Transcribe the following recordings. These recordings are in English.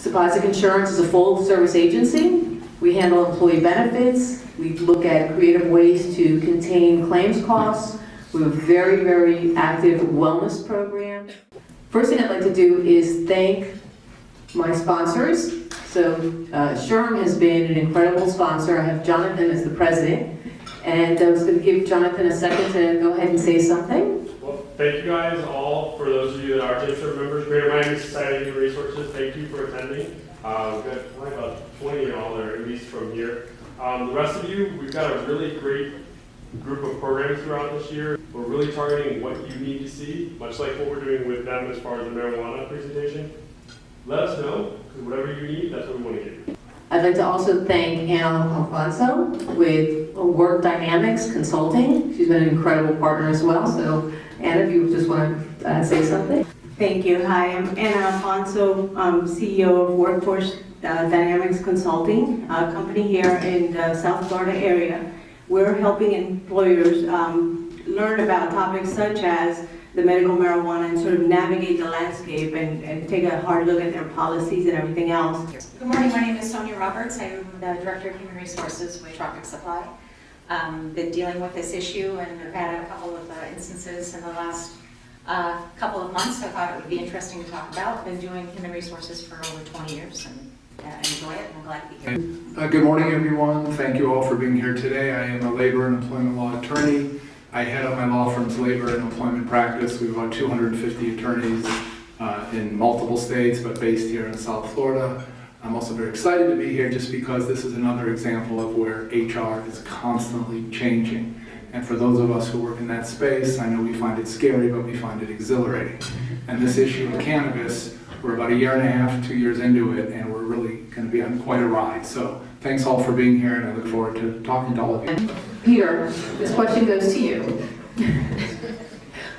Sepasic Insurance is a full-service agency. We handle employee benefits. We look at creative ways to contain claims costs. We have a very, very active wellness program. First thing I'd like to do is thank my sponsors. So SHRM has been an incredible sponsor. I have Jonathan as the president. And I was going to give Jonathan a second to go ahead and say something. Well, thank you guys all, for those of you that are TAMSHRM members. Greater Miami Society of Human Resources, thank you for attending. We've got probably about 20 of y'all there, at least from here. The rest of you, we've got a really great group of programs throughout this year. We're really targeting what you need to see, much like what we're doing with them as far as the marijuana presentation. Let us know, because whatever you need, that's what we want to give you. I'd like to also thank Anna Alfonso with Work Dynamics Consulting. She's been an incredible partner as well. So Anna, if you just want to say something. Thank you. Hi, I'm Anna Alfonso, CEO of Workforce Dynamics Consulting, a company here in the South Florida area. We're helping employers learn about topics such as the medical marijuana and sort of navigate the landscape and take a hard look at their policies and everything else. Good morning, my name is Sonia Roberts. I'm the Director of Human Resources with Tropic Supply. Been dealing with this issue and I've had a couple of instances in the last couple of months. I thought it would be interesting to talk about. Been doing human resources for over 20 years and enjoy it, and I'm glad to be here. Good morning, everyone. Thank you all for being here today. I am a labor and employment law attorney. I head up my law firm's labor and employment practice. We have about 250 attorneys in multiple states, but based here in South Florida. I'm also very excited to be here just because this is another example of where HR is constantly changing. And for those of us who work in that space, I know we find it scary, but we find it exhilarating. And this issue of cannabis, we're about 1.5 years, 2 years into it, and we're really going to be on quite a ride. So thanks all for being here, and I look forward to talking to all of you. Peter, this question goes to you.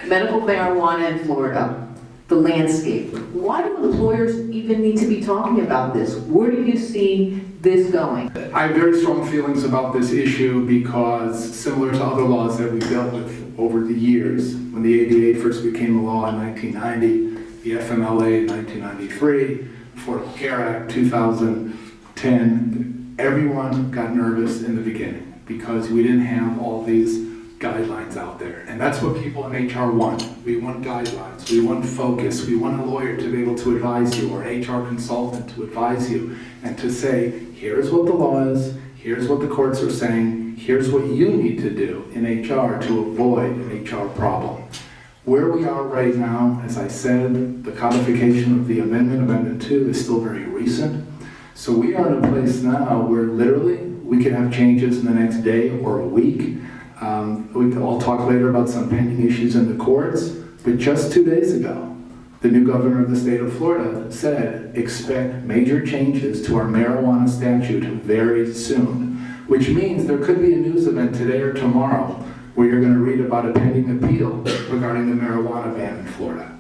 Medical marijuana in Florida, the landscape. Why do employers even need to be talking about this? Where do you see this going? I have very strong feelings about this issue because similar to other laws that we've dealt with over the years, when the ADA first became a law in 1990, the FMLA in 1993, Affordable Care Act 2010, everyone got nervous in the beginning because we didn't have all these guidelines out there. And that's what people in HR want. We want guidelines, we want focus, we want a lawyer to be able to advise you or an HR consultant to advise you and to say, here's what the law is, here's what the courts are saying, here's what you need to do in HR to avoid an HR problem. Where we are right now, as I said, the codification of the Amendment 2 is still very recent. So we are in a place now where literally we can have changes in the next day or a week. I'll talk later about some pending issues in the courts, but just 2 days ago, the new governor of the state of Florida said, expect major changes to our marijuana statute very soon, which means there could be a news event today or tomorrow where you're going to read about a pending appeal regarding the marijuana ban in Florida.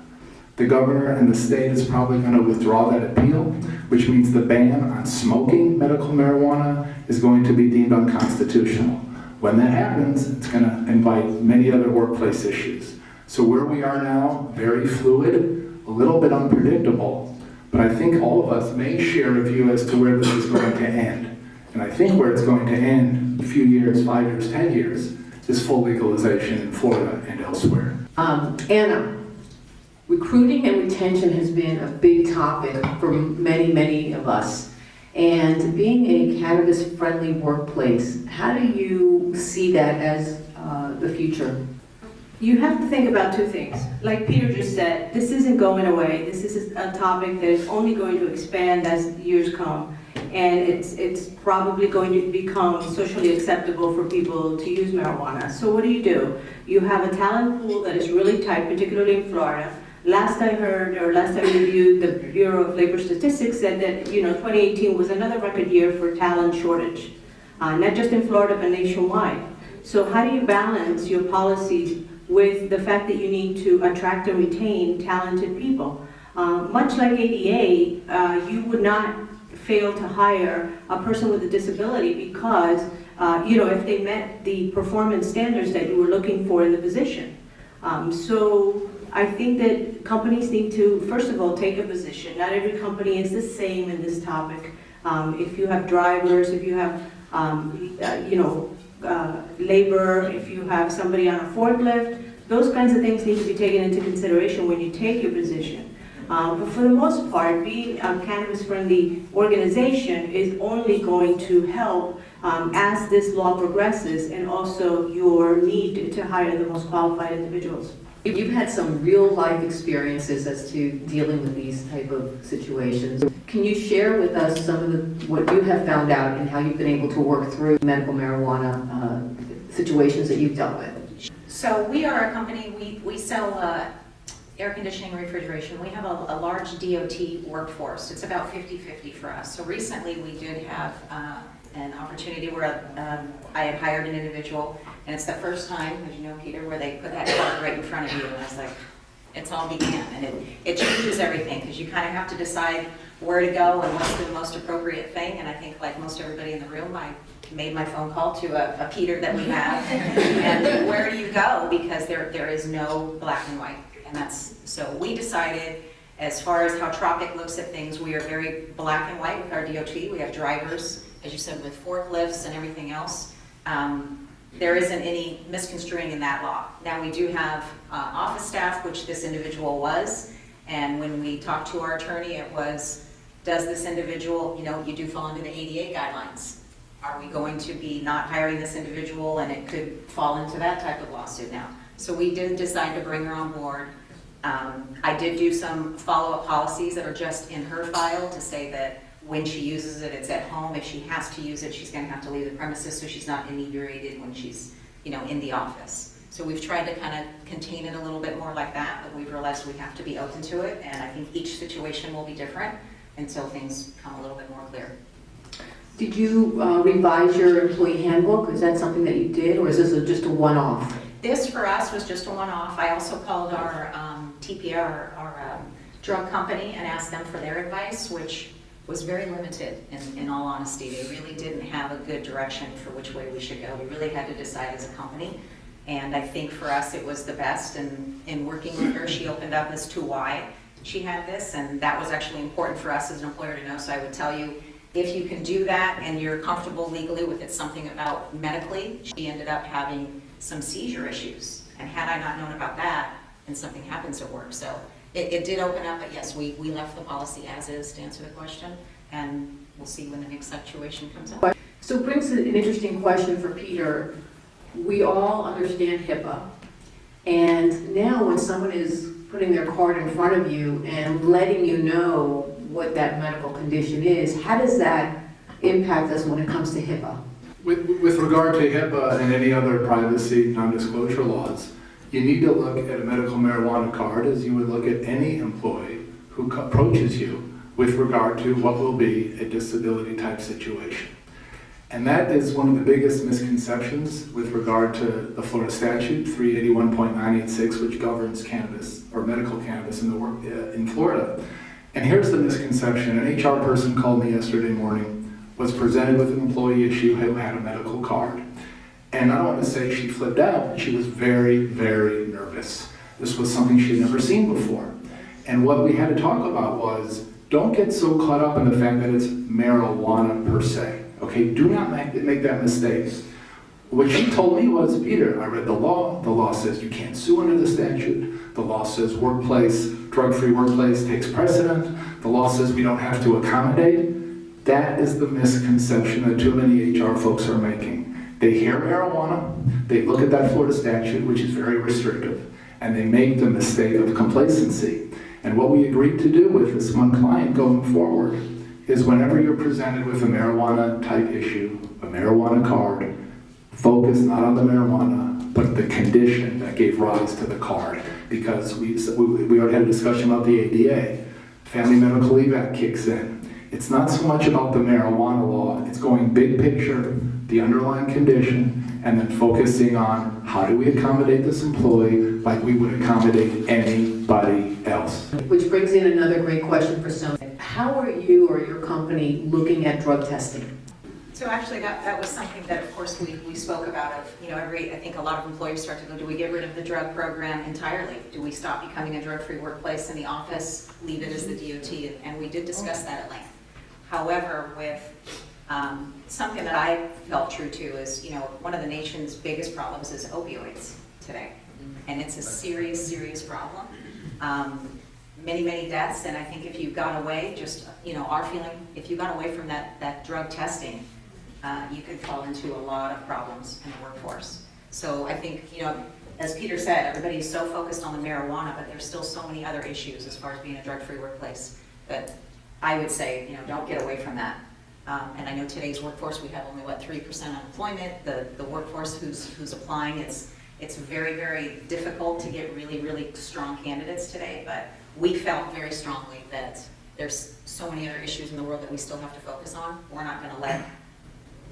The governor and the state is probably going to withdraw that appeal, which means the ban on smoking medical marijuana is going to be deemed unconstitutional. When that happens, it's going to invite many other workplace issues. So where we are now, very fluid, a little bit unpredictable, but I think all of us may share a view as to where this is going to end. And I think where it's going to end, a few years, 5 years, 10 years, is full legalization in Florida and elsewhere. Anna, recruiting and retention has been a big topic for many, many of us. And being a cannabis-friendly workplace, how do you see that as the future? You have to think about two things. Like Peter just said, this isn't going away. This is a topic that is only going to expand as years come. And it's probably going to become socially acceptable for people to use marijuana. So what do? You have a talent pool that is really tight, particularly in Florida. Last I heard, or last I reviewed, the Bureau of Labor Statistics said that 2018 was another record year for talent shortage, not just in Florida but nationwide. So how do you balance your policies with the fact that you need to attract and retain talented people? Much like ADA, you would not fail to hire a person with a disability because if they met the performance standards that you were looking for in the position. So I think that companies need to, first of all, take a position. Not every company is the same in this topic. If you have drivers, if you have, labor, if you have somebody on a forklift, those kinds of things need to be taken into consideration when you take your position. But for the most part, being a cannabis-friendly organization is only going to help as this law progresses, and also your need to hire the most qualified individuals. You've had some real-life experiences as to dealing with these type of situations. Can you share with us some of what you have found out and how you've been able to work through medical marijuana situations that you've dealt with? So we are a company, we sell air conditioning and refrigeration. We have a large DOT workforce. It's about 50-50 for us. So recently we did have an opportunity where I had hired an individual, and it's the first time, as you know, Peter, where they put that card right in front of you, and I was like, it's all began. And it changes everything, because you kind of have to decide where to go and what's the most appropriate thing. And I think, like most everybody in the room, I made my phone call to a Peter that we have, and where do you go? Because there is no black and white. And so we decided, as far as how Tropic looks at things, we are very black and white with our DOT. We have drivers, as you said, with forklifts and everything else. There isn't any misconstruing in that law. Now, we do have office staff, which this individual was, and when we talked to our attorney, it was, does this individual, you do fall under the ADA guidelines. Are we going to be not hiring this individual, and it could fall into that type of lawsuit now? So we did decide to bring her on board. I did do some follow-up policies that are just in her file to say that when she uses it, it's at home. If she has to use it, she's going to have to leave the premises so she's not inebriated when she's, in the office. So we've tried to kind of contain it a little bit more like that, but we've realized we have to be open to it, and I think each situation will be different until things come a little bit more clear. Did you revise your employee handbook? Is that something that you did, or is this just a one-off? This, for us, was just a one-off. I also called our TPR, our drug company, and asked them for their advice, which was very limited, in all honesty. They really didn't have a good direction for which way we should go. We really had to decide as a company, and I think for us it was the best. And in working with her, she opened up as to why she had this, and that was actually important for us as an employer to know. So I would tell you, if you can do that and you're comfortable legally with it, something about medically, she ended up having some seizure issues. And had I not known about that, and something happens at work. So it did open up, but yes, we left the policy as is to answer the question, and we'll see when the next situation comes up. So it brings an interesting question for Peter. We all understand HIPAA, and now when someone is putting their card in front of you and letting you know what that medical condition is, how does that impact us when it comes to HIPAA? With regard to HIPAA and any other privacy non-disclosure laws, you need to look at a medical marijuana card as you would look at any employee who approaches you with regard to what will be a disability type situation. And that is one of the biggest misconceptions with regard to the Florida statute 381.986, which governs cannabis or medical cannabis in Florida. And here's the misconception. An HR person called me yesterday morning, was presented with an employee issue who had a medical card. And I don't want to say she flipped out, she was very, very nervous. This was something she had never seen before. And what we had to talk about was, don't get so caught up in the fact that it's marijuana per se. Okay, do not make that mistake. What she told me was, Peter, I read the law says you can't sue under the statute, the law says drug-free workplace takes precedent, the law says we don't have to accommodate. That is the misconception that too many HR folks are making. They hear marijuana, they look at that Florida statute, which is very restrictive, and they make the mistake of complacency. And what we agreed to do with this one client going forward is whenever you're presented with a marijuana type issue, a marijuana card, focus not on the marijuana, but the condition that gave rise to the card. Because we already had a discussion about the ADA. Family Medical Leave Act kicks in. It's not so much about the marijuana law, it's going big picture, the underlying condition, and then focusing on how do we accommodate this employee like we would accommodate anybody else. Which brings in another great question for Sonia. How are you or your company looking at drug testing? So actually, that was something that, of course, we spoke about of, I think a lot of employers start to go, do we get rid of the drug program entirely? Do we stop becoming a drug-free workplace in the office, leave it as the DOT? And we did discuss that at length. However, with something that I felt true to is, one of the nation's biggest problems is opioids today. And it's a serious, serious problem. Many, many deaths, and I think if you got away, our feeling, if you got away from that drug testing, you could fall into a lot of problems in the workforce. So I think, as Peter said, everybody's so focused on the marijuana, but there's still so many other issues as far as being a drug-free workplace that I would say, don't get away from that. And I know today's workforce, we have only, 3% unemployment. The workforce who's applying, it's very, very difficult to get really, really strong candidates today, but we felt very strongly that there's so many other issues in the world that we still have to focus on. We're not going to let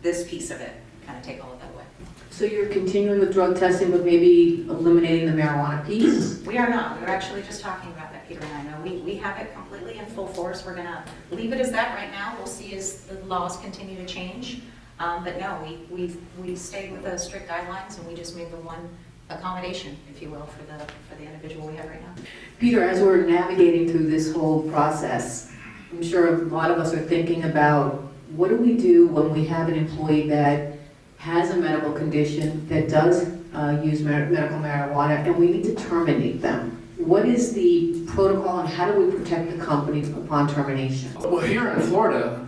this piece of it kind of take all of that away. So you're continuing with drug testing, but maybe eliminating the marijuana piece? We are not. We were actually just talking about that, Peter and I know. We have it completely in full force. We're going to leave it as that right now. We'll see as the laws continue to change. But no, we stayed with the strict guidelines, and we just made the one accommodation, if you will, for the individual we have right now. Peter, as we're navigating through this whole process, I'm sure a lot of us are thinking about what do we do when we have an employee that has a medical condition that does use medical marijuana and we need to terminate them? What is the protocol and how do we protect the company upon termination? Well, here in Florida,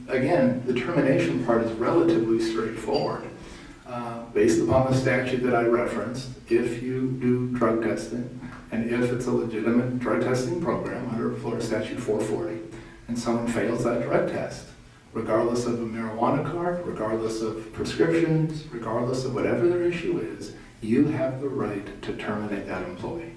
again, the termination part is relatively straightforward. Based upon the statute that I referenced, if you do drug testing, and if it's a legitimate drug testing program under Florida Statute 440, and someone fails that drug test, regardless of a marijuana card, regardless of prescriptions, regardless of whatever their issue is, you have the right to terminate that employee.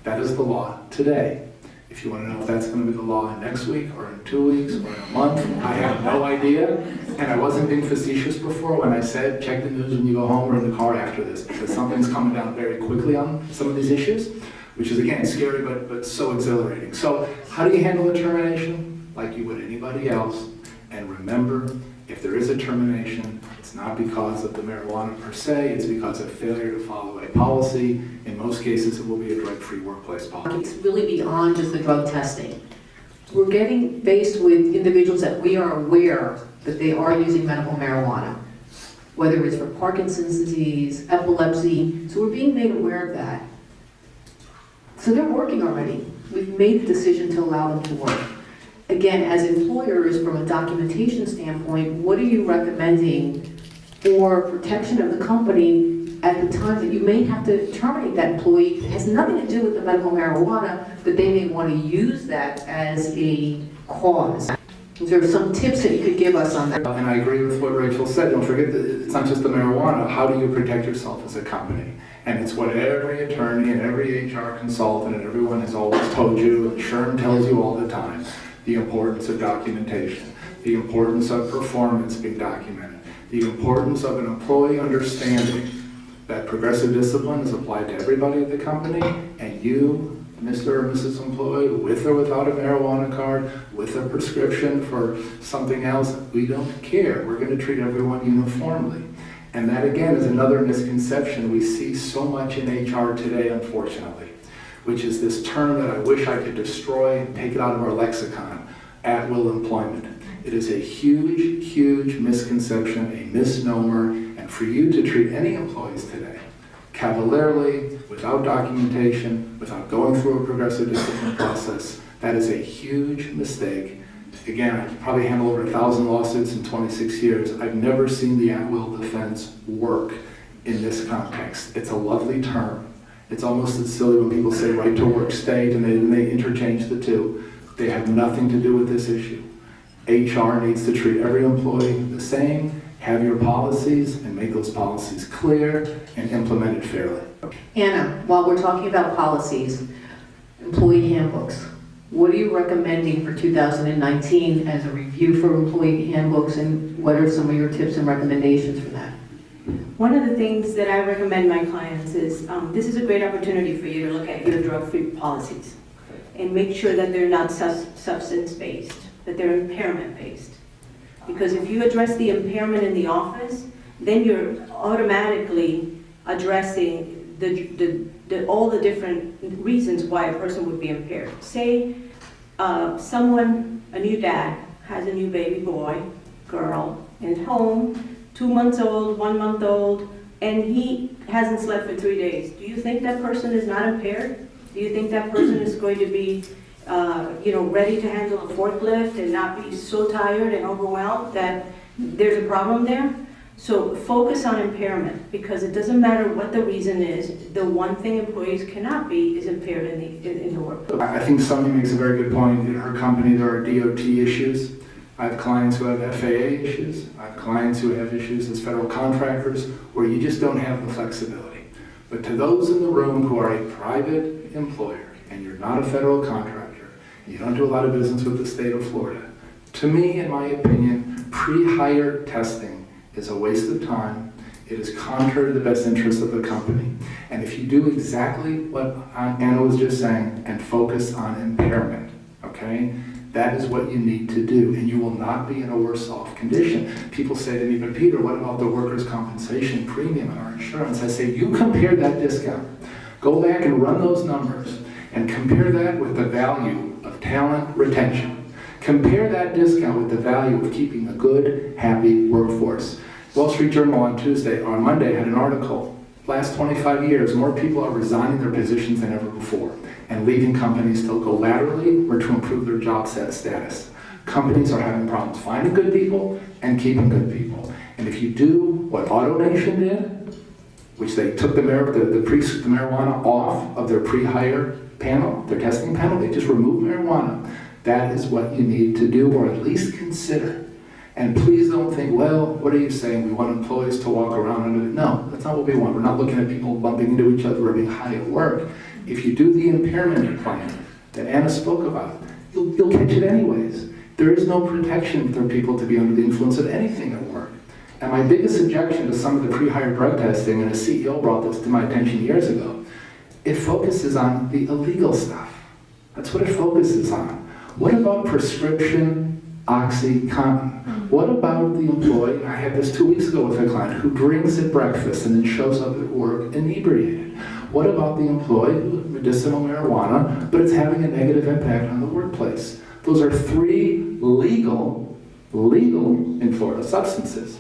That is the law today. If you want to know if that's going to be the law next week or in 2 weeks or in a month, I have no idea. And I wasn't being facetious before when I said check the news when you go home or in the car after this, because something's coming down very quickly on some of these issues, which is again scary but so exhilarating. So how do you handle a termination? Like you would anybody else. And remember, if there is a termination, it's not because of the marijuana per se, it's because of failure to follow a policy. In most cases, it will be a drug-free workplace policy. It's really beyond just the drug testing. We're getting faced with individuals that we are aware that they are using medical marijuana, whether it's for Parkinson's disease, epilepsy. So we're being made aware of that. So they're working already. We've made the decision to allow them to work. Again, as employers, from a documentation standpoint, what are you recommending for protection of the company at the time that you may have to terminate that employee? It has nothing to do with the medical marijuana, but they may want to use that as a cause. Is there some tips that you could give us on that? And I agree with what Rachel said. Don't forget that it's not just the marijuana. How do you protect yourself as a company? And it's what every attorney and every HR consultant and everyone has always told you, and SHRM tells you all the time. The importance of documentation, the importance of performance being documented, the importance of an employee understanding that progressive discipline is applied to everybody at the company, and you, Mr. or Mrs. Employee, with or without a marijuana card, with a prescription for something else, we don't care. We're going to treat everyone uniformly. And that, again, is another misconception we see so much in HR today, unfortunately, which is this term that I wish I could destroy and take it out of our lexicon, at-will employment. It is a huge, huge misconception, a misnomer, and for you to treat any employees today cavalierly, without documentation, without going through a progressive discipline process, that is a huge mistake. Again, I probably handled over 1,000 lawsuits in 26 years. I've never seen the at-will defense work in this context. It's a lovely term. It's almost as silly when people say right to work state and they interchange the two. They have nothing to do with this issue. HR needs to treat every employee the same, have your policies, and make those policies clear and implemented fairly. Anna, while we're talking about policies, employee handbooks, what are you recommending for 2019 as a review for employee handbooks, and what are some of your tips and recommendations for that? One of the things that I recommend my clients is, this is a great opportunity for you to look at your drug-free policies and make sure that they're not substance-based, that they're impairment-based. Because if you address the impairment in the office, then you're automatically addressing all the different reasons why a person would be impaired. Say a new dad, has a new baby boy, girl, in home, 2 months old, 1 month old, and he hasn't slept for 3 days. Do you think that person is not impaired? Do you think that person is going to be ready to handle a forklift and not be so tired and overwhelmed that there's a problem there? So focus on impairment, because it doesn't matter what the reason is. The one thing employees cannot be is impaired in the workplace. I think Sonia makes a very good point. In her company, there are DOT issues. I have clients who have FAA issues. I have clients who have issues as federal contractors where you just don't have the flexibility. But to those in the room who are a private employer and you're not a federal contractor, you don't do a lot of business with the state of Florida, to me, in my opinion, pre-hire testing is a waste of time. It is contrary to the best interest of the company. And if you do exactly what Anna was just saying and focus on impairment, okay, that is what you need to do, and you will not be in a worse off condition. People say to me, but Peter, what about the workers' compensation premium and our insurance? I say, you compare that discount. Go back and run those numbers and compare that with the value of talent retention. Compare that discount with the value of keeping a good, happy workforce. Wall Street Journal on Monday had an article. Last 25 years, more people are resigning their positions than ever before and leaving companies to go laterally or to improve their job status. Companies are having problems finding good people and keeping good people. And if you do what AutoNation did, which they took the marijuana off of their pre-hire panel, their testing panel, they just removed marijuana. That is what you need to do, or at least consider. And please don't think, well, what are you saying? We want employees to walk around under it. No, that's not what we want. We're not looking at people bumping into each other or being high at work. If you do the impairment plan that Anna spoke about, you'll catch it anyways. There is no protection for people to be under the influence of anything at work. And my biggest objection to some of the pre-hire drug testing, and a CEO brought this to my attention years ago, it focuses on the illegal stuff. That's what it focuses on. What about prescription OxyContin? What about the employee, I had this 2 weeks ago with a client, who drinks at breakfast and then shows up at work inebriated? What about the employee with medicinal marijuana, but it's having a negative impact on the workplace? Those are 3 legal in Florida substances.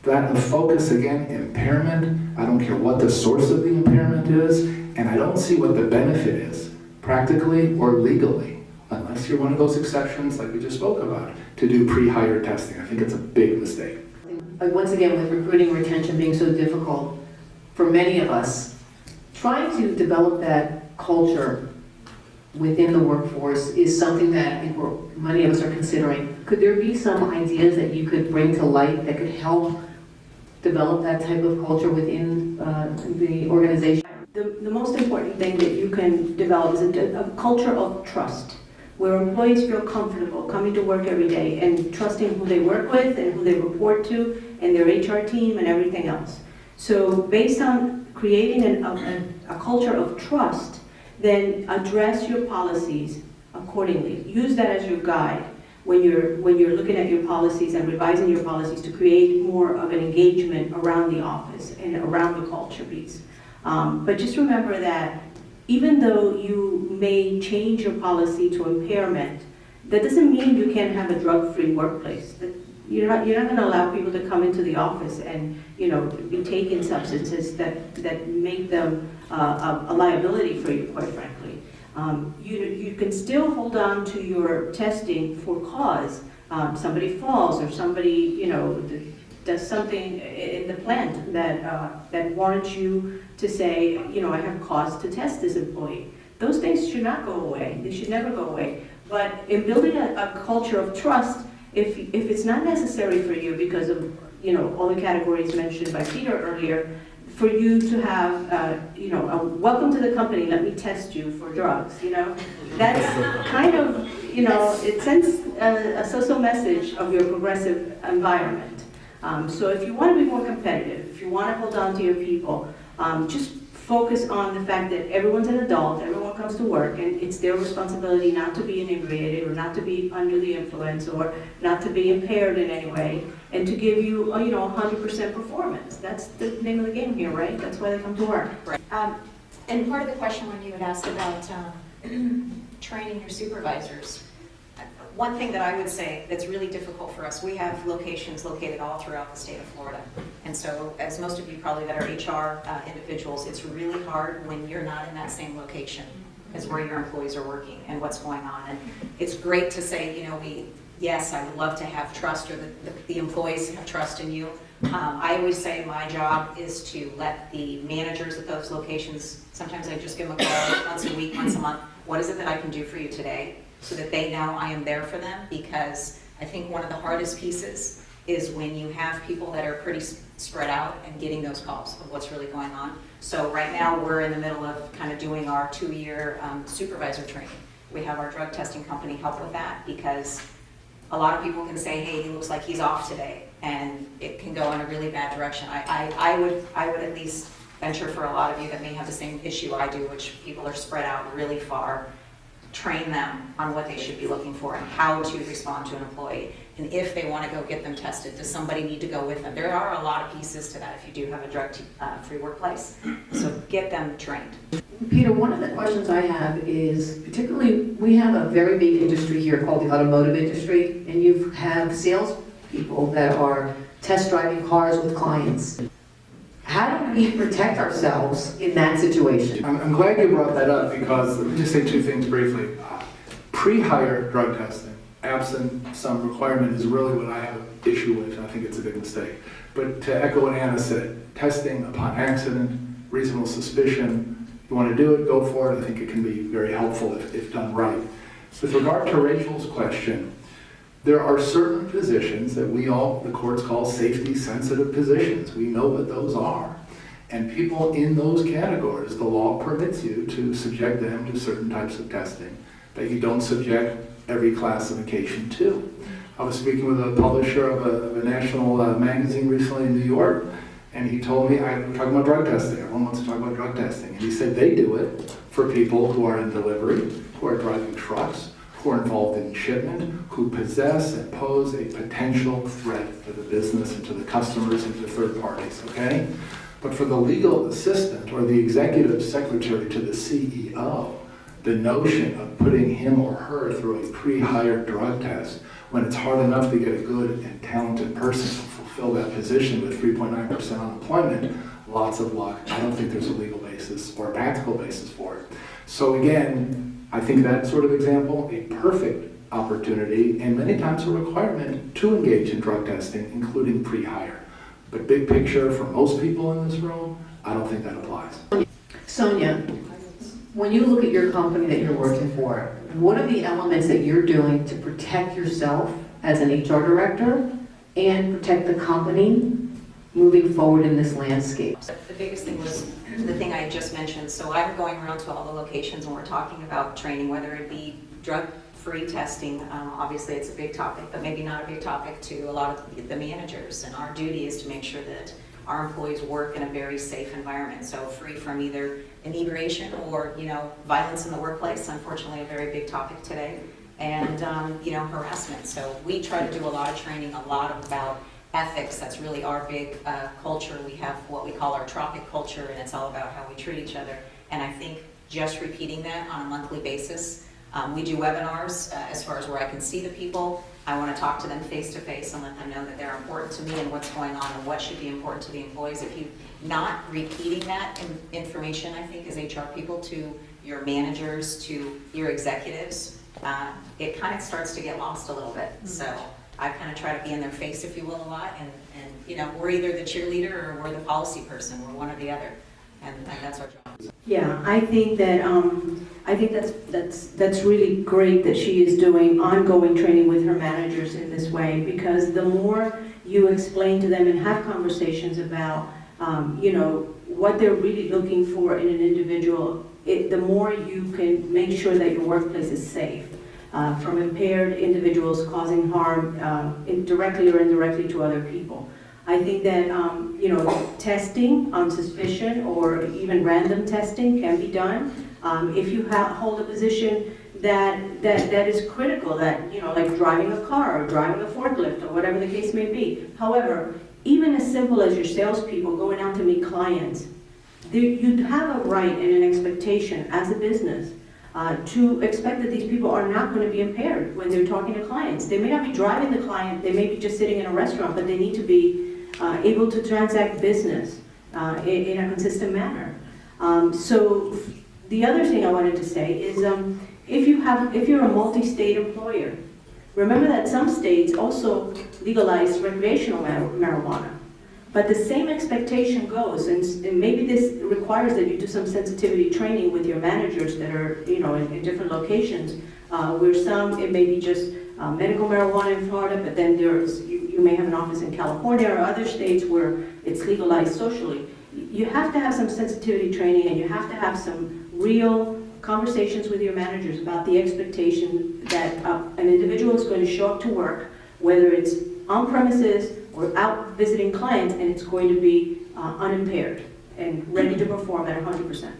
That focus, again, impairment, I don't care what the source of the impairment is, and I don't see what the benefit is, practically or legally, unless you're one of those exceptions like we just spoke about, to do pre-hire testing. I think it's a big mistake. Once again, with recruiting and retention being so difficult for many of us, trying to develop that culture within the workforce is something that I think many of us are considering. Could there be some ideas that you could bring to light that could help develop that type of culture within the organization? The most important thing that you can develop is a culture of trust, where employees feel comfortable coming to work every day and trusting who they work with and who they report to and their HR team and everything else. So based on creating a culture of trust, then address your policies accordingly. Use that as your guide when you're looking at your policies and revising your policies to create more of an engagement around the office and around the culture piece. But just remember that even though you may change your policy to impairment, that doesn't mean you can't have a drug-free workplace. You're not going to allow people to come into the office and be taking substances that make them a liability for you, quite frankly. You can still hold on to your testing for cause. Somebody falls or somebody does something in the plant that warrants you to say, I have cause to test this employee. Those things should not go away. They should never go away. But in building a culture of trust, if it's not necessary for you because of all the categories mentioned by Peter earlier, for you to have a welcome to the company, let me test you for drugs, that's kind of, it sends a social message of your progressive environment. So if you want to be more competitive, if you want to hold on to your people, just focus on the fact that everyone's an adult, everyone comes to work, and it's their responsibility not to be inebriated, or not to be under the influence, or not to be impaired in any way, and to give you, 100% performance. That's the name of the game here, right? That's why they come to work. And part of the question when you had asked about training your supervisors, one thing that I would say that's really difficult for us, we have locations located all throughout the state of Florida. And so, as most of you probably that are HR individuals, it's really hard when you're not in that same location as where your employees are working and what's going on. And it's great to say, yes, I would love to have trust, or the employees have trust in you. I always say my job is to let the managers at those locations, sometimes I just give them a call once a week, once a month. What is it that I can do for you today? So that they know I am there for them, because I think one of the hardest pieces is when you have people that are pretty spread out and getting those calls of what's really going on. So right now we're in the middle of kind of doing our 2-year supervisor training. We have our drug testing company help with that, because a lot of people can say, hey, he looks like he's off today, and it can go in a really bad direction. I would at least venture, for a lot of you that may have the same issue I do, which people are spread out really far, train them on what they should be looking for and how to respond to an employee. And if they want to go get them tested, does somebody need to go with them? There are a lot of pieces to that if you do have a drug-free workplace. So get them trained. Peter, one of the questions I have is, particularly, we have a very big industry here called the automotive industry, and you have salespeople that are test driving cars with clients. How do we protect ourselves in that situation? I'm glad you brought that up, because let me just say two things briefly. Pre-hire drug testing, absent some requirement, is really what I have an issue with, and I think it's a big mistake. But to echo what Anna said, testing upon accident, reasonable suspicion, you want to do it, go for it. I think it can be very helpful if done right. With regard to Rachel's question, there are certain positions that the courts call safety-sensitive positions. We know what those are. And people in those categories, the law permits you to subject them to certain types of testing that you don't subject every classification to. I was speaking with a publisher of a national magazine recently in New York, and he told me, we're talking about drug testing. Everyone wants to talk about drug testing. And he said they do it for people who are in delivery, who are driving trucks, who are involved in shipment, who possess and pose a potential threat to the business and to the customers and to third parties, okay? But for the legal assistant or the executive secretary to the CEO, the notion of putting him or her through a pre-hired drug test when it's hard enough to get a good and talented person to fulfill that position with 3.9% unemployment, lots of luck. I don't think there's a legal basis or a practical basis for it. So again, I think that sort of example, a perfect opportunity, and many times a requirement to engage in drug testing, including pre-hire. But big picture, for most people in this room, I don't think that applies. Sonia, when you look at your company that you're working for, what are the elements that you're doing to protect yourself as an HR director and protect the company moving forward in this landscape? The biggest thing was the thing I just mentioned. So I'm going around to all the locations and we're talking about training, whether it be drug-free testing. Obviously it's a big topic, but maybe not a big topic to a lot of the managers. And our duty is to make sure that our employees work in a very safe environment. So free from either inebriation or, violence in the workplace, unfortunately a very big topic today, and, harassment. So we try to do a lot of training, a lot about ethics. That's really our big culture. We have what we call our tropic culture, and it's all about how we treat each other. And I think just repeating that on a monthly basis. We do webinars as far as where I can see the people. I want to talk to them face to face and let them know that they're important to me and what's going on and what should be important to the employees. If you're not repeating that information, I think, as HR people to your managers, to your executives, it kind of starts to get lost a little bit. So I kind of try to be in their face, if you will, a lot. And we're either the cheerleader or we're the policy person. We're one or the other. And that's our job. Yeah, I think that's really great that she is doing ongoing training with her managers in this way, because the more you explain to them and have conversations about, what they're really looking for in an individual, the more you can make sure that your workplace is safe from impaired individuals causing harm directly or indirectly to other people. I think that, testing on suspicion or even random testing can be done. If you hold a position that is critical, like driving a car or driving a forklift or whatever the case may be. However, even as simple as your salespeople going out to meet clients, you have a right and an expectation as a business to expect that these people are not going to be impaired when they're talking to clients. They may not be driving the client, they may be just sitting in a restaurant, but they need to be able to transact business in a consistent manner. So the other thing I wanted to say is if you're a multi-state employer, remember that some states also legalize recreational marijuana. But the same expectation goes, and maybe this requires that you do some sensitivity training with your managers that are, in different locations, where some, it may be just medical marijuana in Florida, but then you may have an office in California or other states where it's legalized socially. You have to have some sensitivity training, and you have to have some real conversations with your managers about the expectation that an individual is going to show up to work, whether it's on premises or out visiting clients, and it's going to be unimpaired and ready to perform at 100%.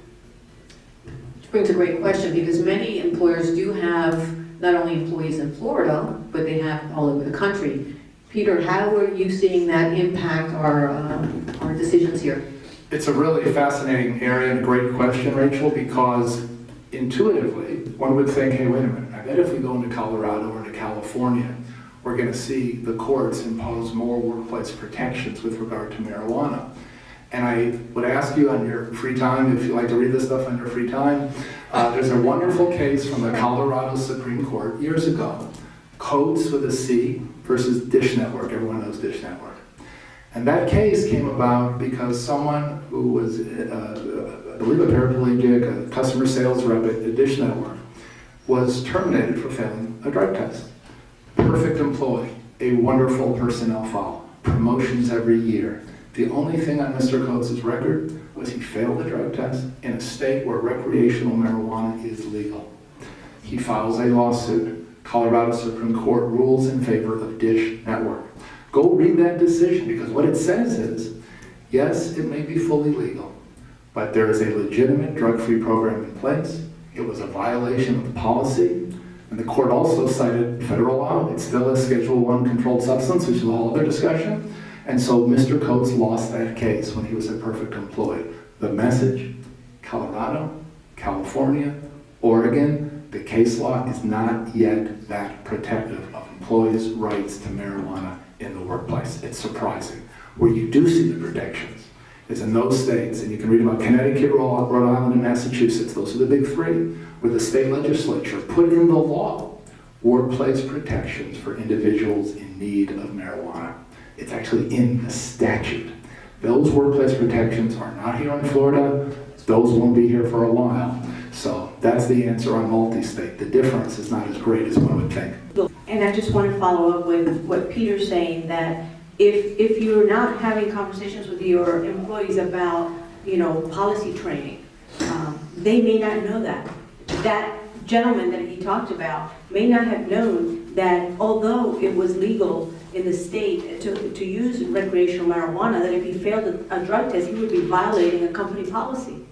Which brings a great question, because many employers do have not only employees in Florida, but they have all over the country. Peter, how are you seeing that impact our decisions here? It's a really fascinating area and a great question, Rachel, because intuitively, one would think, hey, wait a minute, I bet if we go into Colorado or into California, we're going to see the courts impose more workplace protections with regard to marijuana. And I would ask you on your free time, if you like to read this stuff on your free time, there's a wonderful case from the Colorado Supreme Court years ago, Coates with a C versus Dish Network. Everyone knows Dish Network. And that case came about because someone who was, I believe, a paraplegic, a customer sales rep at Dish Network, was terminated for failing a drug test. Perfect employee, a wonderful personnel file, promotions every year. The only thing on Mr. Coates' record was he failed the drug test in a state where recreational marijuana is legal. He files a lawsuit. Colorado Supreme Court rules in favor of Dish Network. Go read that decision, because what it says is, yes, it may be fully legal, but there is a legitimate drug-free program in place. It was a violation of the policy. And the court also cited federal law. It's still a Schedule I controlled substance, which is a whole other discussion. And so Mr. Coates lost that case when he was a perfect employee. The message, Colorado, California, Oregon, the case law is not yet that protective of employees' rights to marijuana in the workplace. It's surprising. Where you do see the protections is in those states, and you can read about Connecticut, Rhode Island, and Massachusetts. Those are the big three, where the state legislature put in the law workplace protections for individuals in need of marijuana. It's actually in the statute. Those workplace protections are not here in Florida. Those won't be here for a while. So that's the answer on multi-state. The difference is not as great as one would think. And I just want to follow up with what Peter's saying, that if you're not having conversations with your employees about, policy training, they may not know that. That gentleman that he talked about may not have known that although it was legal in the state to use recreational marijuana, that if he failed a drug test, he would be violating a company policy.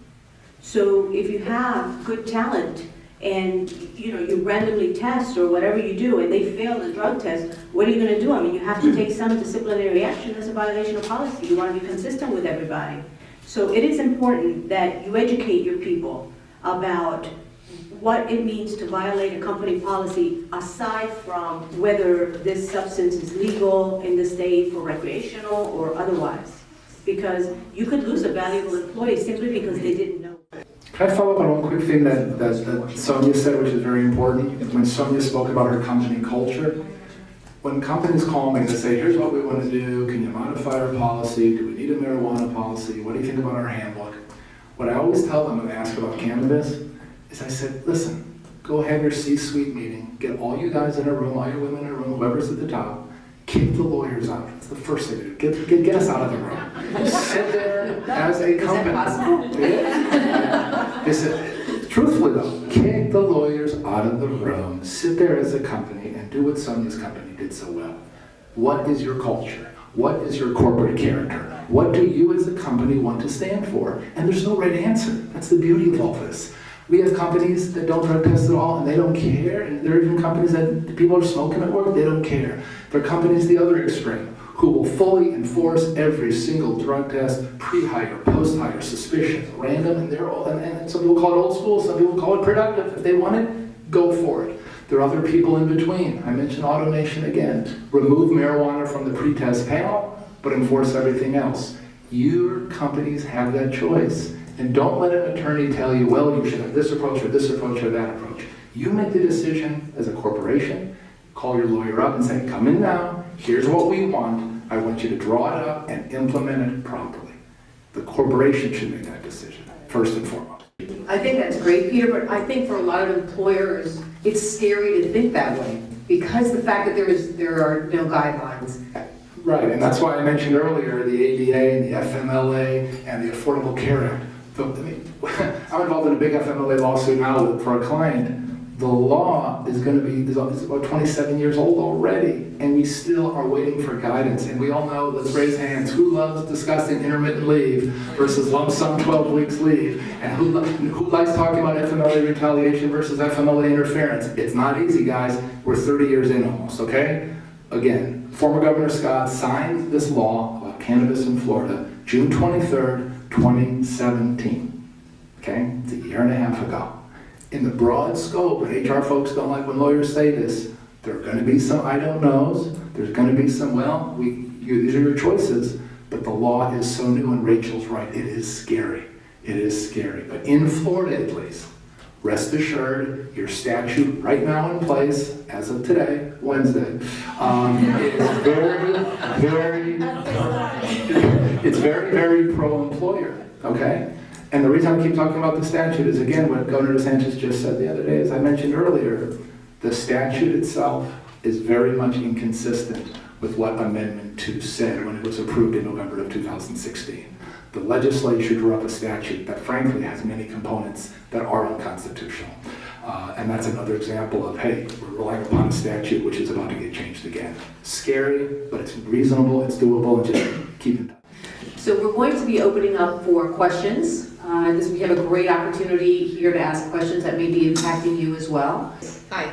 So if you have good talent and you randomly test or whatever you do and they fail the drug test, what are you going to do? I mean, you have to take some disciplinary action. That's a violation of policy. You want to be consistent with everybody. So it is important that you educate your people about what it means to violate a company policy, aside from whether this substance is legal in the state for recreational or otherwise. Because you could lose a valuable employee simply because they didn't know. Can I follow up on one quick thing that Sonia said, which is very important? When Sonia spoke about her company culture, when companies call me and they say, here's what we want to do, can you modify our policy? Do we need a marijuana policy? What do you think about our handbook? What I always tell them when they ask about cannabis is I said, listen, go have your C-suite meeting, get all you guys in a room, all your women in a room, whoever's at the top, kick the lawyers out. That's the first thing to do. Get us out of the room. Sit there as a company. Is that possible? They said, truthfully though, kick the lawyers out of the room, sit there as a company and do what Sonia's company did so well. What is your culture? What is your corporate character? What do you as a company want to stand for? And there's no right answer. That's the beauty of all this. We have companies that don't drug test at all and they don't care. And there are even companies that people are smoking at work, they don't care. There are companies the other extreme who will fully enforce every single drug test, pre-hire, post-hire, suspicion, random, and they're all, and some people call it old school, some people call it productive. If they want it, go for it. There are other people in between. I mentioned AutoNation again. Remove marijuana from the pre-test panel, but enforce everything else. Your companies have that choice. And don't let an attorney tell you, well, you should have this approach or that approach. You make the decision as a corporation, call your lawyer up and say, come in now, here's what we want. I want you to draw it up and implement it properly. The corporation should make that decision, first and foremost. I think that's great, Peter, but I think for a lot of employers, it's scary to think that way because the fact that there are no guidelines. Right, and that's why I mentioned earlier the ADA and the FMLA and the Affordable Care Act. I'm involved in a big FMLA lawsuit now for a client. The law is going to be is about 27 years old already, and we still are waiting for guidance. And we all know, let's raise hands, who loves discussing intermittent leave versus lump sum 12 weeks leave? And who likes talking about FMLA retaliation versus FMLA interference? It's not easy, guys. We're 30 years in almost, okay? Again, former Governor Scott signed this law about cannabis in Florida June 23rd, 2017. Okay? It's a year and a half ago. In the broad scope, and HR folks don't like when lawyers say this, there are going to be some I don't knows, there's going to be some, well, these are your choices, but the law is so new, and Rachel's right, it is scary. It is scary. But in Florida at least, rest assured, your statute right now in place, as of today, Wednesday, is very, very pro-employer, okay? And the reason I keep talking about the statute is, again, what Governor DeSantis just said the other day, as I mentioned earlier, the statute itself is very much inconsistent with what Amendment 2 said when it was approved in November of 2016. The legislature drew up a statute that frankly has many components that are unconstitutional. And that's another example of, hey, we're relying upon a statute which is about to get changed again. Scary, but it's reasonable, it's doable, and just keep it done. So we're going to be opening up for questions. We have a great opportunity here to ask questions that may be impacting you as well. Hi.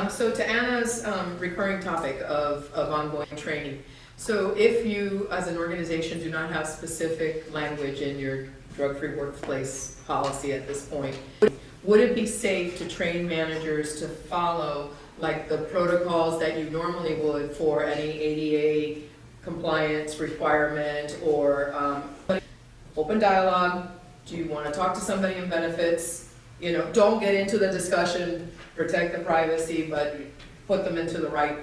So to Anna's recurring topic of ongoing training. So if you, as an organization, do not have specific language in your drug-free workplace policy at this point, would it be safe to train managers to follow like the protocols that you normally would for any ADA compliance requirement or open dialogue? Do you want to talk to somebody in benefits? You know, don't get into the discussion, protect the privacy, but put them into the right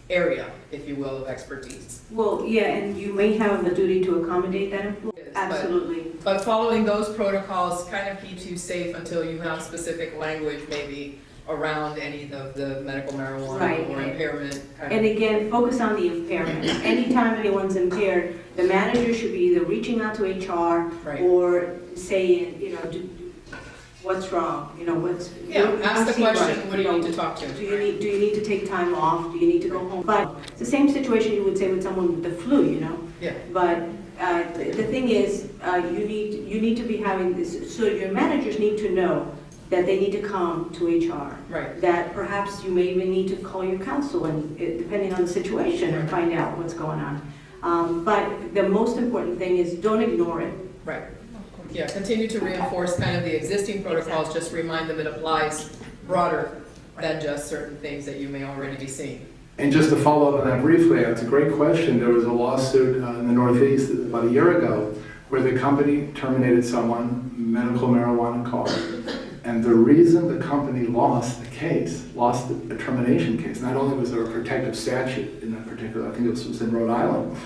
area, if you will, of expertise. Well, yeah, and you may have a duty to accommodate that employee. Yes, Absolutely. But following those protocols kind of keeps you safe until you have specific language maybe around any of the medical marijuana Right. or impairment. And again, focus on the impairment. Anytime anyone's impaired, the manager should be either reaching out to HR Right. or saying, what's wrong? Yeah, ask the see question, right, what do you need to talk to? Do you need to take time off? Do you need to go home? But it's the same situation you would say with someone with the flu, Yeah. But the thing is, you need to be having this. So your managers need to know that they need to come to HR. Right. That perhaps you may even need to call your counsel and depending on the situation and find out what's going on. But the most important thing is don't ignore it. Right. Yeah, continue to reinforce kind of the existing protocols, just remind them it applies broader than just certain things that you may already be seeing. And just to follow up on that briefly, it's a great question. There was a lawsuit in the Northeast about a year ago where the company terminated someone, medical marijuana card. And the reason the company lost the case, lost the termination case, not only was there a protective statute in that particular, I think this was in Rhode Island,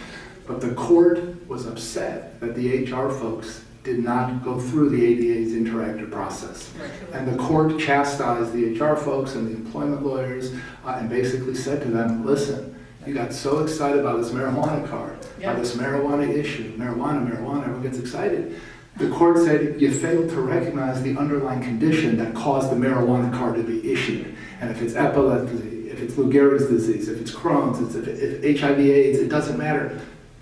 but the court was upset that the HR folks did not go through the ADA's interactive process. Right. And the court chastised the HR folks and the employment lawyers and basically said to them, listen, you got so excited about this marijuana card, Yeah. about this marijuana issue, marijuana, everyone gets excited. The court said you failed to recognize the underlying condition that caused the marijuana card to be issued. And if it's epilepsy, if it's Lou Gehrig's disease, if it's Crohn's, if HIV/AIDS, it doesn't matter.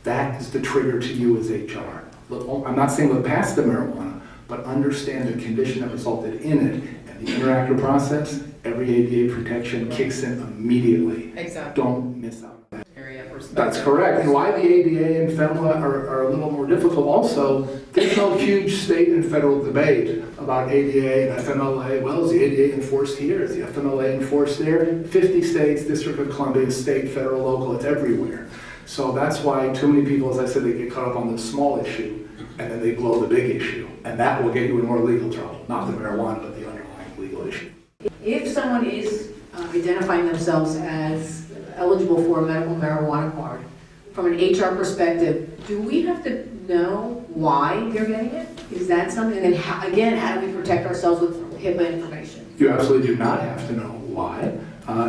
That is the trigger to you as HR. Look, I'm not saying look past the marijuana, but understand the condition that resulted in it. And the interactive process, every ADA protection kicks in immediately. Exactly. Don't miss out. Area perspective. That's correct. And why the ADA and FEMLA are a little more difficult also, there's no huge state and federal debate about ADA and FMLA. Well, is the ADA enforced here? Is the FMLA enforced there? 50 states, District of Columbia, state, federal, local, it's everywhere. So that's why too many people, as I said, they get caught up on the small issue and then they blow the big issue. And that will get you in more legal trouble, not the marijuana, but the underlying legal issue. If someone is identifying themselves as eligible for a medical marijuana card, from an HR perspective, do we have to know why they're getting it? Is that something, and then how do we protect ourselves with HIPAA information? You absolutely do not have to know why.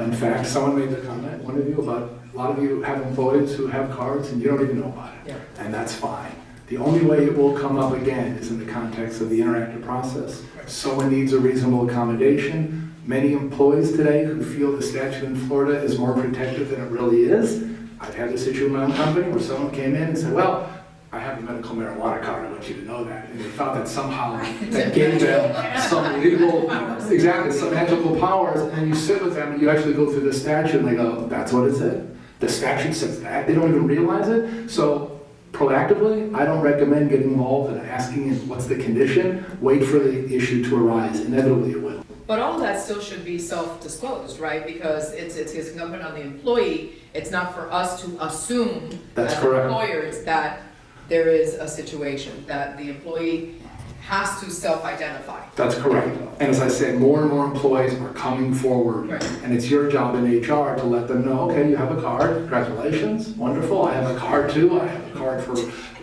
In fact, someone made the comment, one of you, about a lot of you have employees who have cards and you don't even know about it. Yeah. And that's fine. The only way it will come up again is in the context of the interactive process. Someone needs a reasonable accommodation. Many employees today who feel the statute in Florida is more protective than it really is. I've had this issue in my own company where someone came in and said, well, I have a medical marijuana card, I want you to know that. And they thought that somehow that gave them some legal, exactly, some ethical powers. And then you sit with them and you actually go through the statute and they go, that's what it said. The statute says that. They don't even realize it. So proactively, I don't recommend getting involved and asking what's the condition. Wait for the issue to arise. Inevitably it will. But all of that still should be self-disclosed, right? Because it's incumbent on the employee. It's not for us to assume That's as correct. employers that there is a situation, that the employee has to self-identify. That's correct. And as I said, more and more employees are coming forward. Right. And it's your job in HR to let them know, okay, you have a card, congratulations, wonderful. I have a card too. I have a card for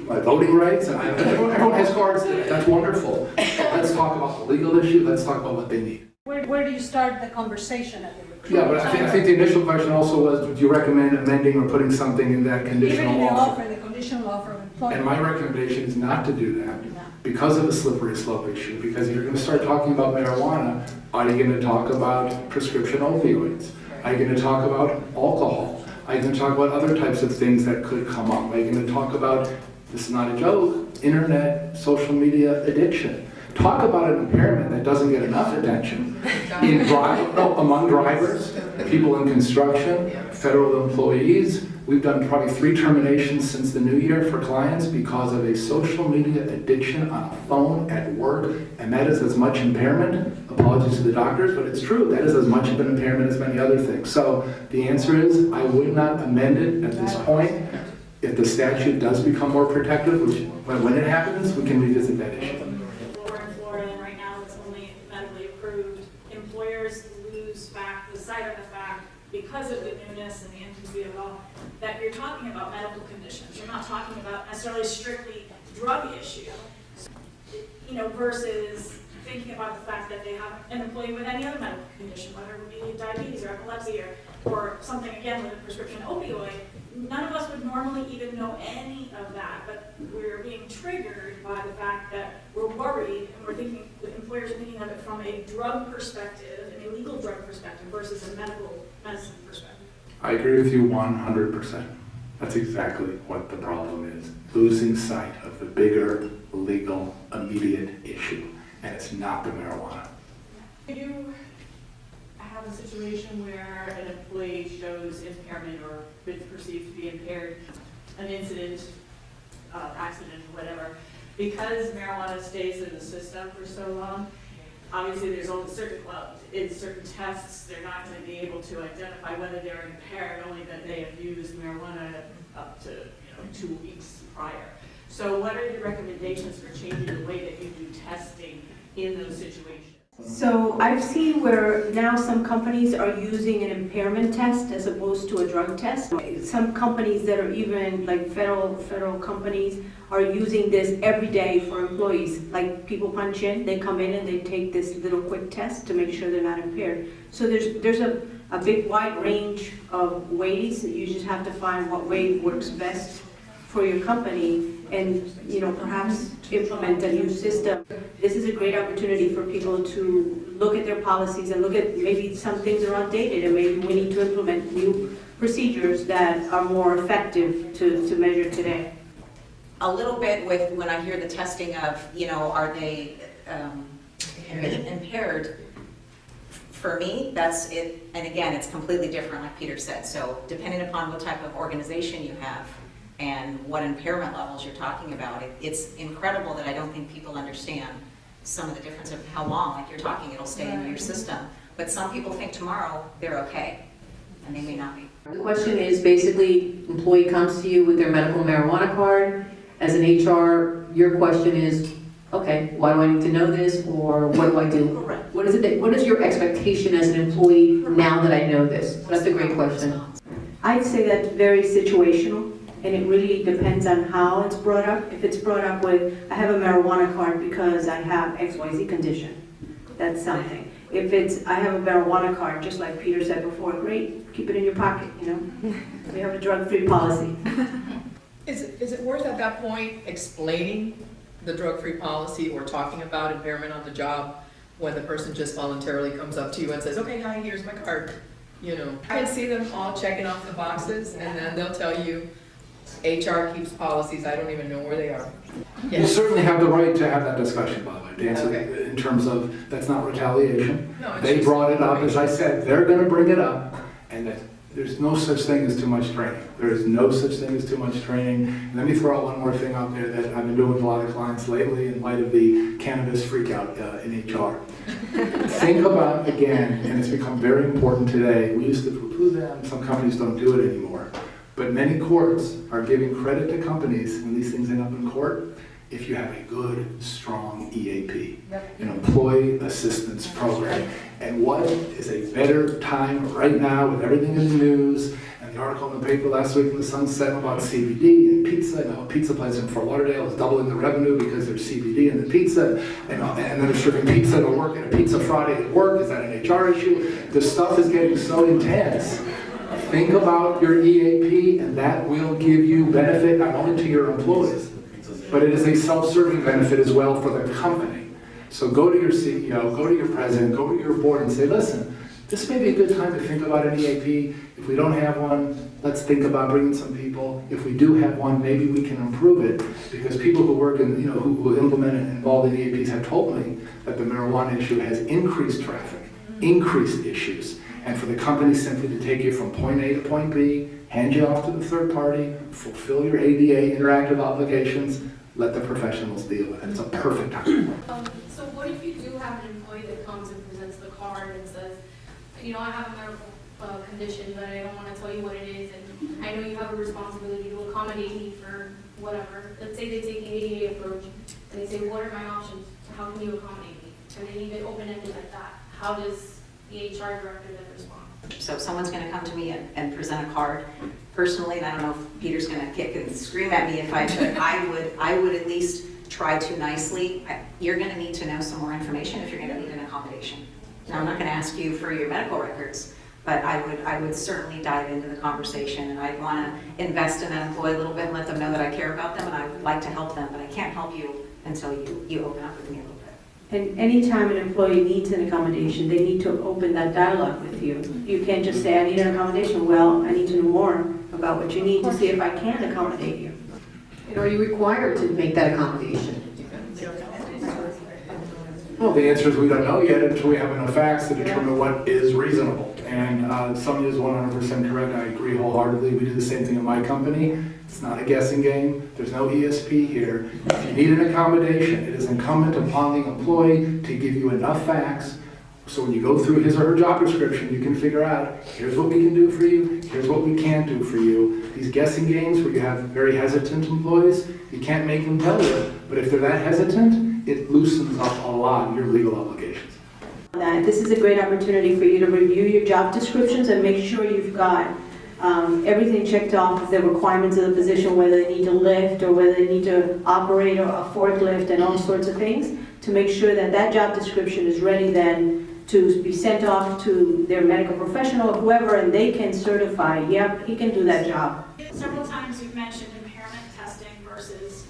my voting rights. And everyone has cards today. That's wonderful. But let's talk about the legal issue. Let's talk about what they need. Where do you start the conversation at the recruiting? Yeah, but I think the initial question also was, do you recommend amending or putting something in that Even conditional in the offer? offer, the conditional offer of And employment. my recommendation is not to do that because of the slippery slope issue. Because if you're going to start talking about marijuana, are you going to talk about prescription opioids? Are you going to talk about alcohol? Are you going to talk about other types of things that could come up? Are you going to talk about, this is not a joke, internet, social media addiction? Talk about an impairment that doesn't get enough attention among drivers, people in construction, federal employees. We've done probably 3 terminations since the new year for clients because of a social media addiction on a phone at work, and that is as much impairment, apologies to the doctors, but it's true, that is as much of an impairment as many other things. So the answer is, I would not amend it at this point. If the statute does become more protective, which when it happens, we can revisit that issue. We're in Florida, and right now it's only medically approved. Employers lose the sight of the fact, because of the newness and the infancy of it all, that you're talking about medical conditions. You're not talking about necessarily strictly drug issue, versus thinking about the fact that they have an employee with any other medical condition, whether it be diabetes or epilepsy or something, again, with a prescription opioid. None of us would normally even know any of that, but we're being triggered by the fact that we're worried and we're thinking, the employers are thinking of it from a drug perspective, an illegal drug perspective versus a medicine perspective. I agree with you 100%. That's exactly what the problem is. Losing sight of the bigger, legal, immediate issue. And it's not the marijuana. You have a situation where an employee shows impairment or is perceived to be impaired, an incident, accident, whatever, because marijuana stays in the system for so long. Obviously, there's only in certain tests, they're not going to be able to identify whether they're impaired, only that they have used marijuana up to 2 weeks prior. So what are your recommendations for changing the way that you do testing in those situations? So I've seen where now some companies are using an impairment test as opposed to a drug test. Some companies that are even like federal companies are using this every day for employees. Like people punch in, they come in and they take this little quick test to make sure they're not impaired. So there's a big wide range of ways. You just have to find what way works best for your company and perhaps implement a new system. This is a great opportunity for people to look at their policies and look at maybe some things are outdated and maybe we need to implement new procedures that are more effective to measure today? A little bit with, when I hear the testing of, are they impaired? For me, that's it, and again, it's completely different, like Peter said. So depending upon what type of organization you have and what impairment levels you're talking about, it's incredible that I don't think people understand some of the difference of how long, like you're talking, it'll stay in your system. But some people think tomorrow they're okay, and they may not be. The question is basically, employee comes to you with their medical marijuana card. As an HR, your question is, okay, why do I need to know this, or what do I do? Correct. What is your expectation as an employee now that I know this? That's a great question. I'd say that's very situational, and it really depends on how it's brought up. If it's brought up with, I have a marijuana card because I have XYZ condition, that's something. If it's, I have a marijuana card, just like Peter said before, great, keep it in your pocket, We have a drug-free policy. Is it worth at that point explaining the drug-free policy or talking about impairment on the job when the person just voluntarily comes up to you and says, okay, hi, here's my card? I can see them all checking off the boxes, and then they'll tell you, HR keeps policies, I don't even know where they are. You certainly have the right to have that discussion, by the way, to answer, Okay. in terms of, that's not retaliation. No, it's They just- brought it up, as I said, they're gonna bring it up, and that there's no such thing as too much training. There is no such thing as too much training. And let me throw out one more thing out there that I've been doing with a lot of clients lately in light of the cannabis freakout in HR. Think about, again, and it's become very important today, we used to poo-poo them, some companies don't do it anymore, but many courts are giving credit to companies when these things end up in court if you have a good, strong EAP, an employee assistance program. And what is a better time right now with everything in the news and the article in the paper last week in the Sun Sentinel about CBD and pizza, and how a pizza place in Fort Lauderdale is doubling the revenue because there's CBD in the pizza, and then they're serving pizza to work at a Pizza Friday at work. Is that an HR issue? This stuff is getting so intense. Think about your EAP, and that will give you benefit not only to your employees, but it is a self-serving benefit as well for the company. So go to your CEO, go to your president, go to your board and say, listen, this may be a good time to think about an EAP. If we don't have one, let's think about bringing some people. If we do have one, maybe we can improve it. Because people who work in, who implement and involve in EAPs have told me that the marijuana issue has increased traffic, increased issues. And for the company simply to take you from point A to point B, hand you off to the third party, fulfill your ADA interactive obligations, let the professionals deal with it. It's a perfect time. So what if you do have an employee that comes and presents the card and says, I have a medical condition, but I don't want to tell you what it is, and I know you have a responsibility to accommodate me for whatever. Let's say they take the ADA approach, and they say, what are my options? How can you accommodate me? And they leave it open-ended like that. How does the HR director then respond? So if someone's gonna come to me and present a card, personally, and I don't know if Peter's gonna kick and scream at me if I should, I would at least try to nicely, you're gonna need to know some more information if you're gonna need an accommodation. Now, I'm not gonna ask you for your medical records, but I would certainly dive into the conversation, and I'd wanna invest in that employee a little bit and let them know that I care about them and I'd like to help them, but I can't help you until you open up with me a little bit. And anytime an employee needs an accommodation, they need to open that dialogue with you. You can't just say, I need an accommodation. Well, I need to know more about what you need to see if I can accommodate you. And are you required to make that accommodation? Well, the answer is we don't know yet until we have enough facts to determine what is reasonable. And Sonia is 100% correct. I agree wholeheartedly. We do the same thing in my company. It's not a guessing game. There's no ESP here. If you need an accommodation, it is incumbent upon the employee to give you enough facts so when you go through his or her job description, you can figure out, here's what we can do for you, here's what we can't do for you. These guessing games where you have very hesitant employees, you can't make them tell you. But if they're that hesitant, it loosens up a lot of your legal obligations. This is a great opportunity for you to review your job descriptions and make sure you've got everything checked off, the requirements of the position, whether they need to lift or whether they need to operate a forklift and all sorts of things, to make sure that that job description is ready then to be sent off to their medical professional or whoever, and they can certify, yep, he can do that job. Several times you've mentioned impairment testing versus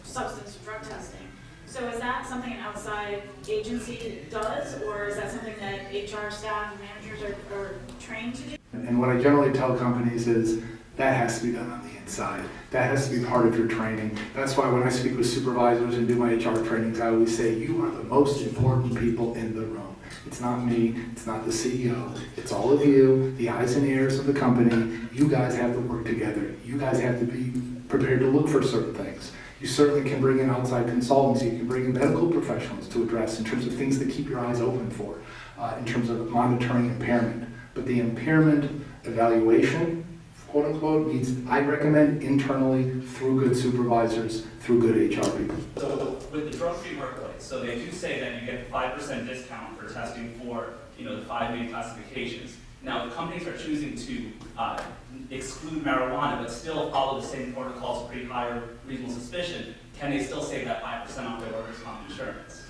substance or drug testing. So is that something an outside agency does, or is that something that HR staff and managers are trained to do? And what I generally tell companies is that has to be done on the inside. That has to be part of your training. That's why when I speak with supervisors and do my HR trainings, I always say, you are the most important people in the room. It's not me, it's not the CEO, it's all of you, the eyes and ears of the company. You guys have to work together. You guys have to be prepared to look for certain things. You certainly can bring in outside consultants, you can bring in medical professionals to address in terms of things to keep your eyes open for, in terms of monitoring impairment. But the impairment evaluation, quote unquote, needs, I recommend internally through good supervisors, through good HR people. So with the drug-free workplace, so they do say that you get a 5% discount for testing for, the 5 main classifications. Now, if companies are choosing to exclude marijuana but still follow the same protocols, pre-hire reasonable suspicion, can they still save that 5% off their workers' comp insurance?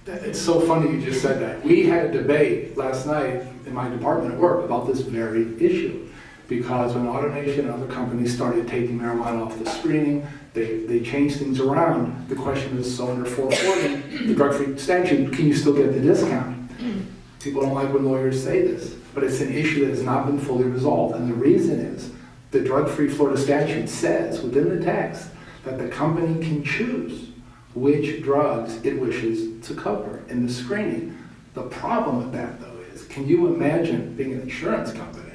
It's so funny you just said that. We had a debate last night in my department at work about this very issue. Because when AutoNation and other companies started taking marijuana off the screening, they changed things around. The question is, so under 440, the drug-free statute, can you still get the discount? People don't like when lawyers say this, but it's an issue that has not been fully resolved. And the reason is, the drug-free Florida statute says within the text that the company can choose which drugs it wishes to cover in the screening. The problem with that, though, is can you imagine being an insurance company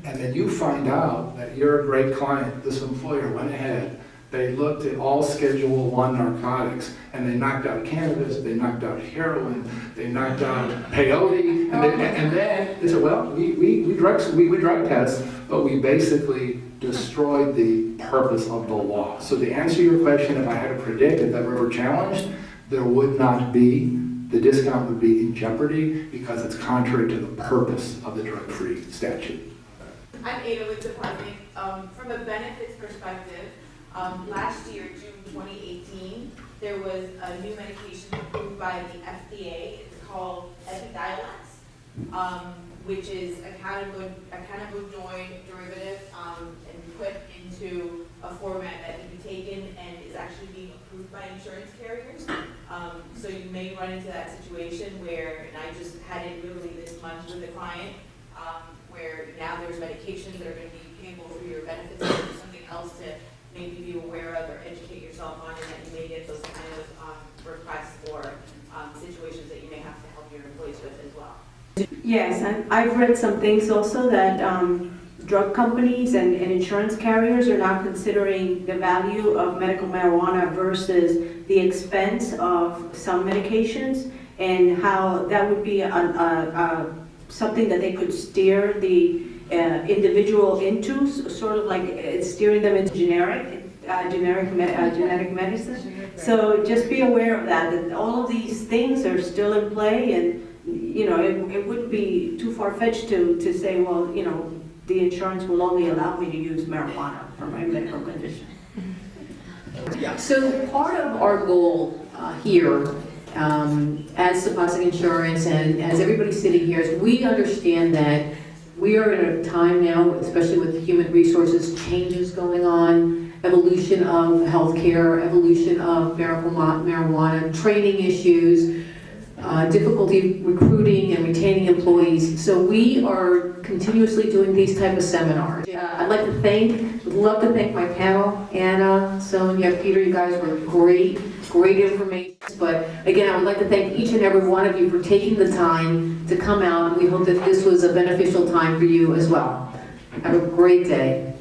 and then you find out that you're a great client, this employer went ahead, they looked at all Schedule I narcotics, and they knocked out cannabis, they knocked out heroin, they knocked out peyote, and then they said, well, we drug test, but we basically destroyed the purpose of the law. So to answer your question, if I had to predict if that were ever challenged, there would not be, the discount would be in jeopardy because it's contrary to the purpose of the drug-free statute. I'm Ada with Department. From a benefits perspective, last year, June 2018, there was a new medication approved by the FDA. It's called Epidiolex, which is a cannabinoid derivative and put into a format that can be taken and is actually being approved by insurance carriers. So you may run into that situation where, and I just had it literally this month with a client, where now there's medications that are going to be payable through your benefits, or something else to maybe be aware of or educate yourself on, and that you may get those kind of requests or situations that you may have to help your employees with as well. Yes, and I've read some things also that drug companies and insurance carriers are now considering the value of medical marijuana versus the expense of some medications, and how that would be something that they could steer the individual into, sort of like steering them into genetic medicine. So just be aware of that all of these things are still in play, and it wouldn't be too far-fetched to say, well, the insurance will only allow me to use marijuana for my medical condition. So part of our goal here, as Sapasic Insurance and as everybody sitting here, is we understand that we are in a time now, especially with human resources changes going on, evolution of healthcare, evolution of marijuana, training issues, difficulty recruiting and retaining employees. So we are continuously doing these type of seminars. I'd like to would love to thank my panel, Anna, Sonia, Peter, you guys were great information. But again, I would like to thank each and every one of you for taking the time to come out, and we hope that this was a beneficial time for you as well. Have a great day.